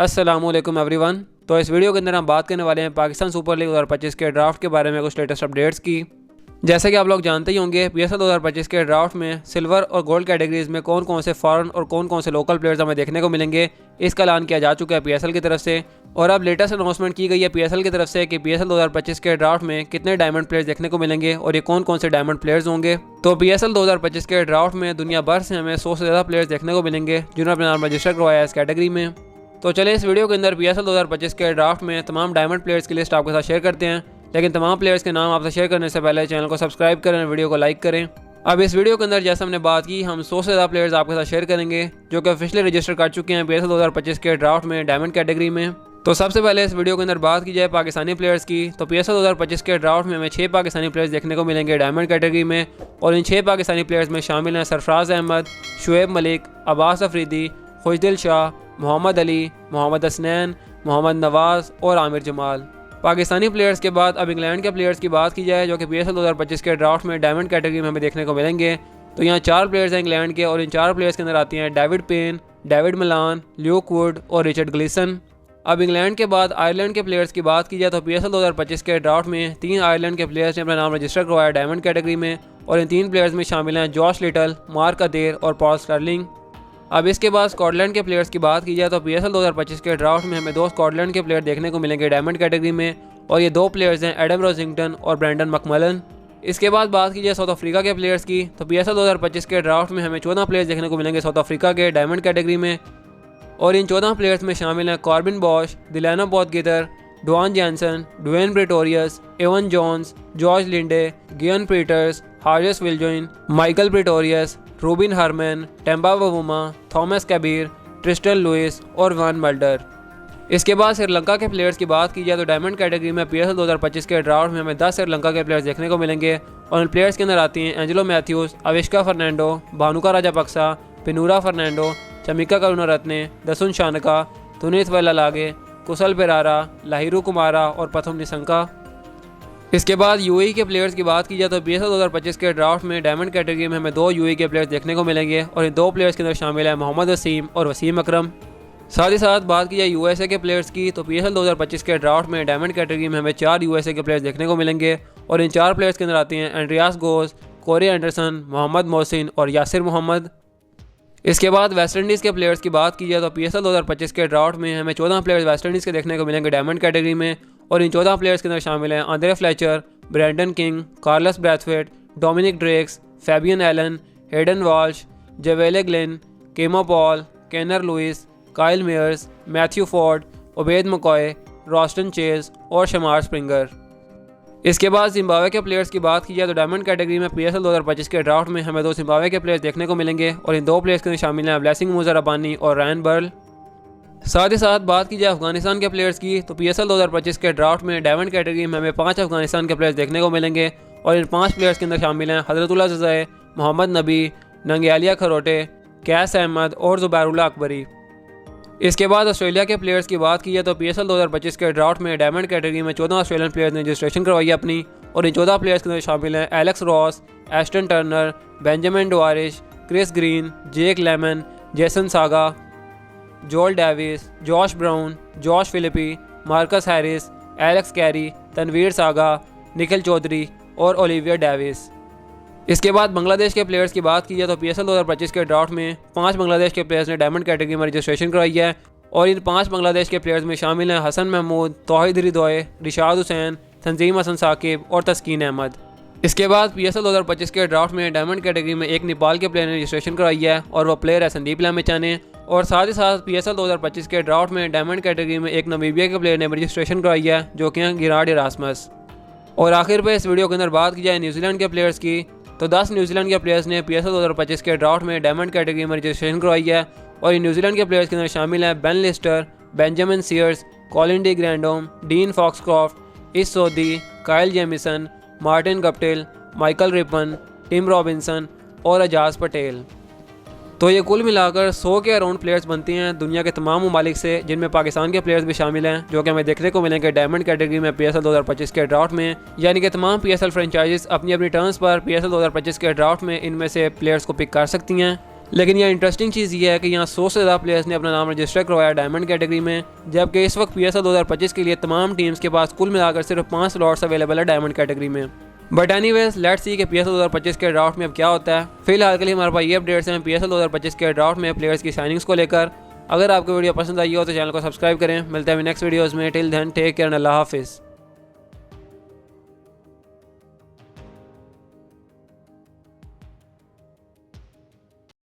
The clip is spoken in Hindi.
अस्सलामुअलैकुम एवरीवन। तो इस वीडियो के अंदर हम बात करने वाले हैं पाकिस्तान सुपर लीग 2025 के ड्राफ्ट के बारे में कुछ लेटेस्ट अपडेट्स की। जैसे कि आप लोग जानते ही होंगे, PSL 2025 के ड्राफ्ट में सिल्वर और गोल्ड कैटेगरीज में कौन कौन से फॉरेन और कौन कौन से लोकल प्लेयर्स हमें देखने को मिलेंगे, इसका ऐलान किया जा चुका है PSL की तरफ से। और अब लेटेस्ट अनाउंसमेंट की गई है PSL की तरफ से कि PSL 2025 के ड्राफ्ट में कितने डायमंड प्लेयर्स देखने को मिलेंगे और ये कौन कौन से डायमंड प्लेयर्स होंगे। तो PSL 2025 के ड्राफ्ट में दुनिया भर से हमें 100 से ज़्यादा प्लेयर्स देखने को मिलेंगे जिन्होंने अपना नाम रजिस्टर करवाया है इस कैटेगरी में। तो चलिए इस वीडियो के अंदर PSL 2025 के ड्राफ्ट में तमाम डायमंड प्लेयर्स की लिस्ट आपके साथ शेयर करते हैं। लेकिन तमाम प्लेयर्स के नाम आपसे शेयर करने से पहले चैनल को सब्सक्राइब करें, वीडियो को लाइक करें। अब इस वीडियो के अंदर जैसे हमने बात की, हम 100 से ज़्यादा प्लेयर्स आपके साथ शेयर करेंगे जो कि ऑफिशियली रजिस्टर कर चुके हैं PSL 2025 के ड्राफ्ट में डायमंड कैटेगरी में। तो सबसे पहले इस वीडियो के अंदर बात की जाए पाकिस्तानी प्लेयर्स की, तो PSL 2025 के ड्राफ्ट में हमें 6 पाकिस्तानी प्लेयर्स देखने को मिलेंगे डायमंड कैटेगरी में। और इन 6 पाकिस्तानी प्लेयर्स में शामिल हैं सरफराज अहमद, शुएब मलिक, अब्बास अफरीदी, खुशदिल शाह, मोहम्मद अली, मोहम्मद हसनैन, मोहम्मद नवाज़ और आमिर जमाल। पाकिस्तानी प्लेयर्स के बाद अब इंग्लैंड के प्लेयर्स की बात की जाए जो कि PSL 2025 के ड्राफ्ट में डायमंड कैटेगरी में हमें देखने को मिलेंगे। तो यहाँ 4 प्लेयर्स हैं इंग्लैंड के और इन 4 प्लेयर्स के अंदर आती हैं डेविड पेन, डेविड मिलान, ल्यूक वुड और रिचर्ड ग्लीसन। अब इंग्लैंड के बाद आयरलैंड के प्लेयर्स की बात की जाए तो PSL 2025 के ड्राफ्ट में 3 आयरलैंड के प्लेयर्स ने अपना नाम रजिस्टर करवाया डायमंड कैटेगरी में। और इन 3 प्लेयर्स में शामिल हैं जॉश लिटल, मार्क अदेर और पॉल स्टर्लिंग। अब इसके बाद स्कॉटलैंड के प्लेयर्स की बात की जाए तो PSL 2025 के ड्राफ्ट में हमें 2 स्कॉटलैंड के प्लेयर देखने को मिलेंगे डायमंड कैटेगरी में। और ये 2 प्लेयर्स हैं एडम रोजिंगटन और ब्रैंडन मकमलन। इसके बाद बात की जाए साउथ अफ्रीका के प्लेयर्स की, तो PSL 2025 के ड्राफ्ट में हमें 14 प्लेयर्स देखने को मिलेंगे साउथ अफ्रीका के डायमंड कैटेगरी में। और इन 14 प्लेयर्स में शामिल हैं Corbin Bosch, Delano Potgieter, Duanne Jansen, Dwaine Pretorius, Evan Jones, George Linde, Keegan Peters, Hardus Viljoen, Michael Pretorius, Rubin Hermann, Temba Bavuma, Thomas Kaber, Tristan Luus और वान मल्डर। इसके बाद श्रीलंका के प्लेयर्स की बात की जाए तो डायमंड कैटेगरी में PSL 2025 के ड्राफ्ट में हमें 10 श्रीलंका के प्लेयर्स देखने को मिलेंगे। और इन प्लेयर्स के अंदर आती हैं एंजेलो मैथ्यूज, अविष्का फर्नांडो, भानुका राजापक्सा, पिनूरा फर्नांडो, चमिका करुणारत्ने, दसुन शानका, तुनित वेलालागे, कुशल पेरारा, लाहिरू कुमारा और पथुम निशंका। इसके बाद UAE के प्लेयर्स की बात की जाए तो PSL 2025 के ड्राफ्ट में डायमंड कैटेगरी में हमें 2 UAE के प्लेयर्स देखने को मिलेंगे। और इन 2 प्लेयर्स के अंदर शामिल हैं मोहम्मद वसीम और वसीम अकरम। साथ ही साथ बात की जाए USA के प्लेयर्स की, तो PSL 2025 के ड्राफ्ट में डायमंड कैटेगरी में हमें 4 USA के प्लेयर्स देखने को मिलेंगे। और इन 4 प्लेयर्स के अंदर आते हैं एंड्रियास गोस, कोरी एंडरसन, मोहम्मद मोहसिन और यासिर मोहम्मद। इसके बाद वेस्ट इंडीज़ के प्लेयर्स की बात की जाए तो PSL 2025 के ड्राफ्ट में हमें 14 प्लेयर्स वेस्ट इंडीज़ के देखने को मिलेंगे डायमंड कैटेगरी में। और इन 14 प्लेयर्स के अंदर शामिल हैं Andre Fletcher, Brandon King, Carlos Brathwaite, Dominic Drakes, Fabian Allen, Hayden Walsh, Javelle Glenn, Keemo Paul, Kennar Lewis, Kyle Mayers, Matthew Forde, Obed McCoy, Roston Chase और शमार स्प्रिंगर। इसके बाद जिम्बाब्वे के प्लेयर्स की बात की जाए तो डायमंड कैटेगरी में PSL 2025 के ड्राफ्ट में हमें 2 जिम्बाब्वे के प्लेयर्स देखने को मिलेंगे। और इन 2 प्लेयर्स के अंदर शामिल हैं ब्लेसिंग मुजर रबानी और रायन बर्ल। साथ ही साथ बात की जाए अफगानिस्तान के प्लेयर्स की, तो PSL 2025 के ड्राफ्ट में डायमंड कैटेगरी में हमें 5 अफगानिस्तान के प्लेयर्स देखने को मिलेंगे। और इन 5 प्लेयर्स के अंदर शामिल हैं हजरतुल्लाह ज़ज़ाए, मोहम्मद नबी, नंग्यालिया खरोटे, कैस अहमद और ज़ुबैरुल्लाह अकबरी। इसके बाद ऑस्ट्रेलिया के प्लेयर्स की बात की जाए तो PSL 2025 के ड्राफ्ट में डायमंड कैटेगरी में 14 ऑस्ट्रेलियन प्लेयर्स ने रजिस्ट्रेशन करवाई है अपनी। और इन 14 प्लेयर्स के अंदर शामिल हैं Alex Ross, Ashton Turner, Benjamin Dwarshuis, Chris Green, Jake Lehmann, Jason Sangha, Joel Davies, Josh Brown, Josh Philippe, Marcus Harris, Alex Carey, Tanveer Sangha, Nikhil Chaudhary और ओलिविया डेविस। इसके बाद बांग्लादेश के प्लेयर्स की बात की जाए तो PSL 2025 के ड्राफ्ट में 5 बांग्लादेश के प्लेयर्स ने डायमंड कैटेगरी में रजिस्ट्रेशन करवाई है। और इन 5 बांग्लादेश के प्लेयर्स में शामिल हैं हसन महमूद, तौहीद रिदोए, रिशाद हुसैन, तंजीम हसन साकिब और तस्कीन अहमद। इसके बाद PSL 2025 के ड्राफ्ट में डायमंड कैटेगरी में एक नेपाल के प्लेयर ने रजिस्ट्रेशन करवाई है और वह प्लेयर है संदीप लामिछाने। और साथ ही साथ PSL 2025 के ड्राफ्ट में डायमंड कैटेगरी में एक नामीबिया के प्लेयर ने रजिस्ट्रेशन करवाई है जो कि हैं गिराड इरास्मस। और आखिर पे इस वीडियो के अंदर बात की जाए न्यूजीलैंड के प्लेयर्स की, तो 10 न्यूजीलैंड के प्लेयर्स ने PSL 2025 के ड्राफ्ट में डायमंड कैटेगरी में रजिस्ट्रेशन करवाई है। और इन न्यूजीलैंड के प्लेयर्स के अंदर शामिल हैं Ben Lister, Benjamin Sears, Colin de Grandhomme, Dean Foxcroft, Ish Sodhi, Kyle Jamieson, Martin Guptill, Michael Rippon, Tim Robinson और एजाज पटेल। तो ये कुल मिलाकर 100 के अराउंड प्लेयर्स बनती हैं दुनिया के तमाम ममालिक से, जिनमें पाकिस्तान के प्लेयर्स भी शामिल हैं जो कि हमें देखने को मिलेंगे डायमंड कैटेगरी में PSL 2025 के ड्राफ्ट में। यानी कि तमाम PSL फ्रेंचाइजीज अपनी अपनी टर्न्स पर PSL 2025 के ड्राफ्ट में इनमें से प्लेयर्स को पिक कर सकती हैं। लेकिन यहाँ इंटरेस्टिंग चीज़ ये है कि यहाँ 100 से ज़्यादा प्लेयर्स ने अपना नाम रजिस्टर करवाया डायमंड कैटेगरी में, जबकि इस वक्त PSL 2025 के लिए तमाम टीम्स के पास कुल मिलाकर सिर्फ 5 स्लॉट्स अवेलेबल है डायमंड कैटेगरी में। बट एनीवेज लेट्स सी कि PSL 2025 के ड्राफ्ट में अब क्या होता है। फिलहाल के लिए हमारे पास ये अपडेट्स हैं PSL 2025 के ड्राफ्ट में प्लेयर्स की साइनिंग्स को लेकर। अगर आपको वीडियो पसंद आई हो तो चैनल को सब्सक्राइब करें। मिलते हैं नेक्स्ट वीडियोज़ में। Till then take care and अल्लाह हाफिज़।